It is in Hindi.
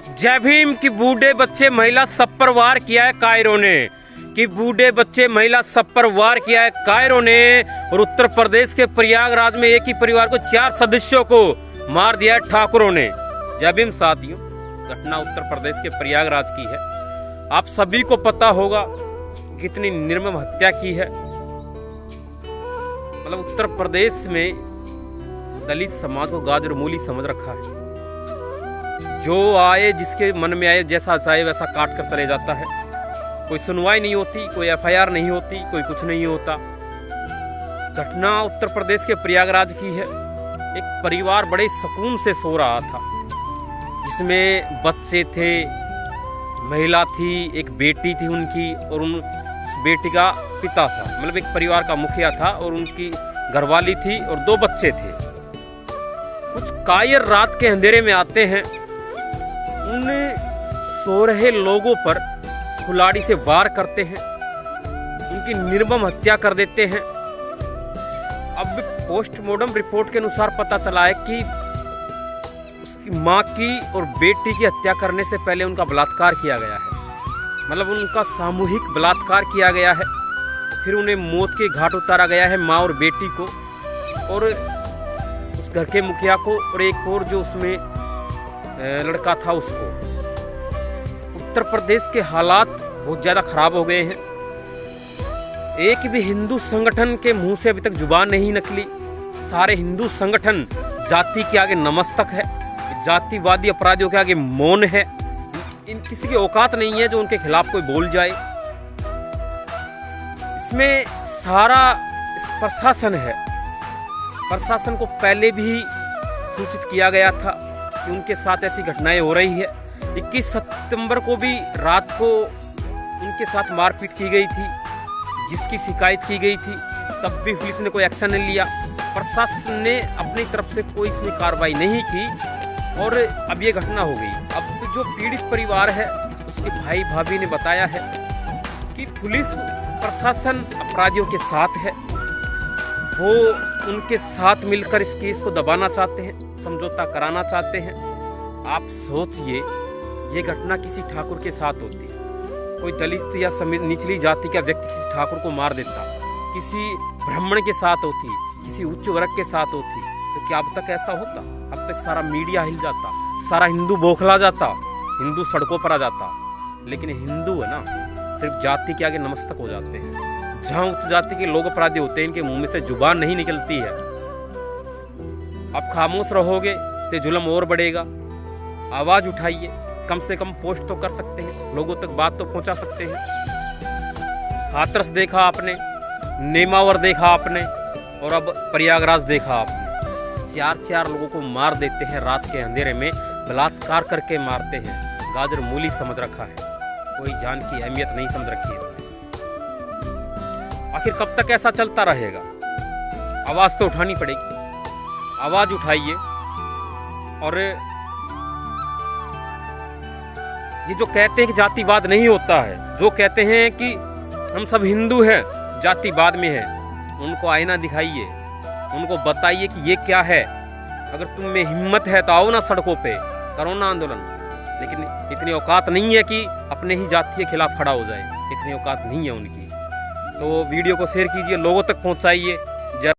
जय भीम की बूढ़े बच्चे महिला सब पर वार किया है कायरों ने, कि बूढ़े बच्चे महिला सब पर वार किया है कायरों ने। और उत्तर प्रदेश के प्रयागराज में एक ही परिवार को 4 सदस्यों को मार दिया है ठाकुरों ने। जय भीम साथियों, घटना उत्तर प्रदेश के प्रयागराज की है। आप सभी को पता होगा कितनी निर्मम हत्या की है। मतलब उत्तर प्रदेश में दलित समाज को गाजर मूली समझ रखा है। जो आए जिसके मन में आए, जैसा चाहे वैसा काट कर चले जाता है। कोई सुनवाई नहीं होती, कोई FIR नहीं होती, कोई कुछ नहीं होता। घटना उत्तर प्रदेश के प्रयागराज की है। एक परिवार बड़े सुकून से सो रहा था, जिसमें बच्चे थे, महिला थी, एक बेटी थी उनकी, और उस बेटी का पिता था। मतलब एक परिवार का मुखिया था और उनकी घरवाली थी और 2 बच्चे थे। कुछ कायर रात के अंधेरे में आते हैं, उन सो रहे लोगों पर कुल्हाड़ी से वार करते हैं, उनकी निर्मम हत्या कर देते हैं। अब पोस्टमार्टम रिपोर्ट के अनुसार पता चला है कि उसकी मां की और बेटी की हत्या करने से पहले उनका बलात्कार किया गया है। मतलब उनका सामूहिक बलात्कार किया गया है। फिर उन्हें मौत के घाट उतारा गया है, मां और बेटी को, और उस घर के मुखिया को, और एक और जो उसमें लड़का था उसको। उत्तर प्रदेश के हालात बहुत ज्यादा खराब हो गए हैं। एक भी हिंदू संगठन के मुंह से अभी तक जुबान नहीं निकली। सारे हिंदू संगठन जाति के आगे नमस्तक है, जातिवादी अपराधियों के आगे मौन है। इन किसी की औकात नहीं है जो उनके खिलाफ कोई बोल जाए। इसमें सारा प्रशासन है। प्रशासन को पहले भी सूचित किया गया था कि उनके साथ ऐसी घटनाएं हो रही है। 21 सितंबर को भी रात को उनके साथ मारपीट की गई थी, जिसकी शिकायत की गई थी। तब भी पुलिस ने कोई एक्शन नहीं लिया। प्रशासन ने अपनी तरफ से कोई इसमें कार्रवाई नहीं की और अब ये घटना हो गई। अब जो पीड़ित परिवार है, उसके भाई भाभी ने बताया है कि पुलिस प्रशासन अपराधियों के साथ है। वो उनके साथ मिलकर इस केस को दबाना चाहते हैं, समझौता कराना चाहते हैं। आप सोचिए, ये घटना किसी ठाकुर के साथ होती, कोई दलित या निचली जाति का व्यक्ति किसी ठाकुर को मार देता, किसी ब्राह्मण के साथ होती, किसी उच्च वर्ग के साथ होती, तो क्या अब तक ऐसा होता? अब तक सारा मीडिया हिल जाता, सारा हिंदू बौखला जाता, हिंदू सड़कों पर आ जाता। लेकिन हिंदू है ना, सिर्फ जाति के आगे नमस्तक हो जाते हैं। जहाँ उच्च जाति के लोग अपराधी होते हैं, इनके मुंह में से जुबान नहीं निकलती है। अब खामोश रहोगे तो जुल्म और बढ़ेगा। आवाज उठाइए, कम से कम पोस्ट तो कर सकते हैं, लोगों तक बात तो पहुंचा सकते हैं। हाथरस देखा आपने, नेमावर देखा आपने, और अब प्रयागराज देखा आपने। 4 लोगों को मार देते हैं रात के अंधेरे में, बलात्कार करके मारते हैं। गाजर मूली समझ रखा है, कोई जान की अहमियत नहीं समझ रखी है। आखिर कब तक ऐसा चलता रहेगा? आवाज तो उठानी पड़ेगी। आवाज उठाइए। और ये जो कहते हैं कि जातिवाद नहीं होता है, जो कहते हैं कि हम सब हिंदू हैं, जातिवाद में हैं, उनको आईना दिखाइए, उनको बताइए कि ये क्या है। अगर तुम में हिम्मत है तो आओ ना सड़कों पे, करो ना आंदोलन। लेकिन इतनी औकात नहीं है कि अपने ही जाति के खिलाफ खड़ा हो जाए। इतनी औकात नहीं है उनकी। तो वीडियो को शेयर कीजिए, लोगों तक पहुंचाइए।